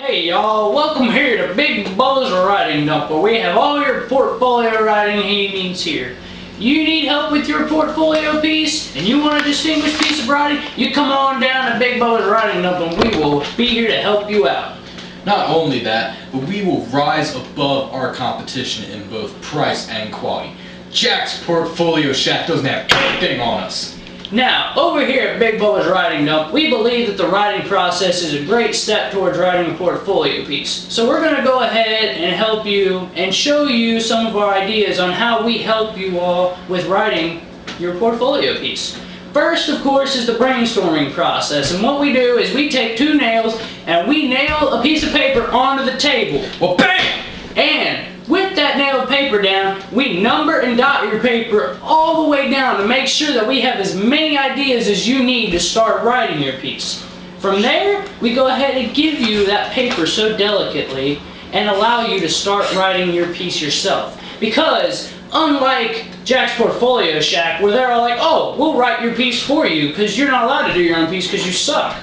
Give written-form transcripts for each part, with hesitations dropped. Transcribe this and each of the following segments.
Hey y'all, welcome here to Big Bubba's Writing Dump, where we have all your portfolio writing needs here. You need help with your portfolio piece, and you want a distinguished piece of writing, you come on down to Big Bubba's Writing Dump and we will be here to help you out. Not only that, but we will rise above our competition in both price and quality. Jack's Portfolio Shack doesn't have anything on us. Now, over here at Big Bubba's Writing Dump, we believe that the writing process is a great step towards writing a portfolio piece. So we're going to go ahead and help you and show you some of our ideas on how we help you all with writing your portfolio piece. First, of course, is the brainstorming process. And what we do is we take two nails and we nail a piece of paper onto the table. Well, bam! And with that nailed paper down, we number and dot your paper all the way down to make sure that we have as many ideas as you need to start writing your piece. From there, we go ahead and give you that paper so delicately and allow you to start writing your piece yourself. Because unlike Jack's Portfolio Shack, where they're all like, oh, we'll write your piece for you because you're not allowed to do your own piece because you suck.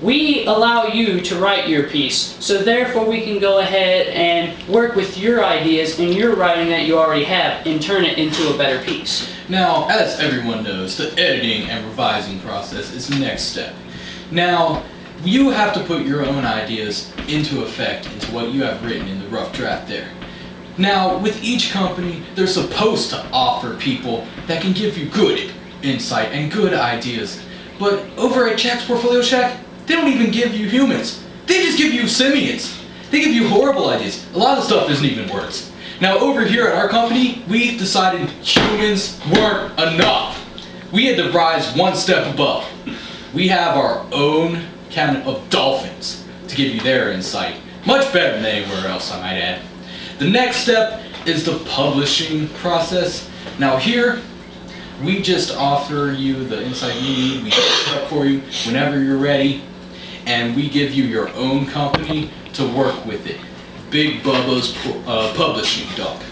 We allow you to write your piece, so therefore we can go ahead and work with your ideas and your writing that you already have and turn it into a better piece. Now, as everyone knows, the editing and revising process is the next step. Now, you have to put your own ideas into effect into what you have written in the rough draft there. Now, with each company, they're supposed to offer people that can give you good insight and good ideas. But over at Jack's Portfolio Shack, they don't even give you humans. They just give you simians. They give you horrible ideas. A lot of stuff doesn't even work. Now over here at our company, we decided humans weren't enough. We had to rise one step above. We have our own cabinet of dolphins to give you their insight. Much better than anywhere else, I might add. The next step is the publishing process. Now here, we just offer you the insight you need. We set it up for you whenever you're ready. And we give you your own company to work with it. Big Bubba's Publishing Dump.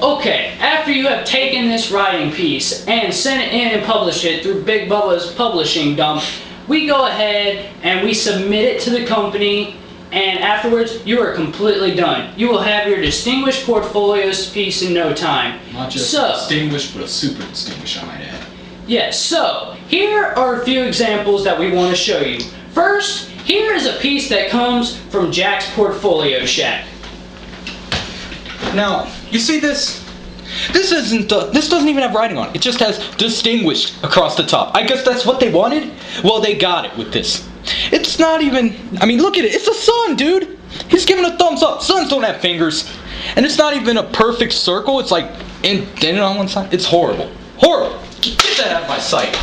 Okay, after you have taken this writing piece and sent it in and published it through Big Bubba's Publishing Dump, we go ahead and we submit it to the company, and afterwards you are completely done. You will have your distinguished portfolio piece in no time. Not just distinguished, but a super distinguished, I might add. Yes, so here are a few examples that we want to show you. First, here is a piece that comes from Jack's Portfolio Shack. Now, you see this? This doesn't even have writing on it. It just has distinguished across the top. I guess that's what they wanted? Well, they got it with this. It's not even, I mean, look at it. It's a sun, dude. He's giving a thumbs up. Suns don't have fingers. And it's not even a perfect circle. It's like indented on one side. It's horrible. Horrible. Get that out of my sight.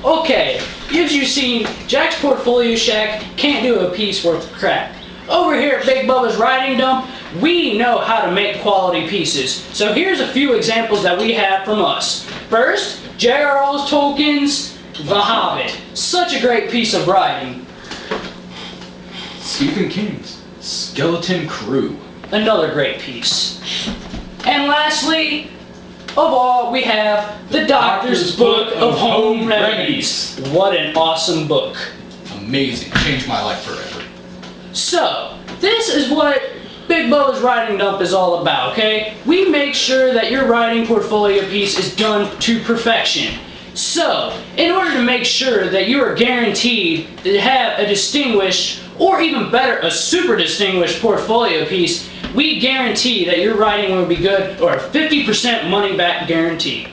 Okay, as you've seen, Jack's Portfolio Shack can't do a piece worth of crap. Over here at Big Bubba's Writing Dump, we know how to make quality pieces. So here's a few examples that we have from us. First, J.R.R. Tolkien's The Hobbit. Such a great piece of writing. Stephen King's Skeleton Crew. Another great piece. And lastly, of all, we have The Doctor's Book of Home Remedies. What an awesome book. Amazing. Changed my life forever. So, this is what Big Bubba's Writing Dump is all about, okay? We make sure that your writing portfolio piece is done to perfection. So, in order to make sure that you are guaranteed to have a distinguished, or even better, a super distinguished portfolio piece, we guarantee that your writing will be good, or a 50% money back guarantee.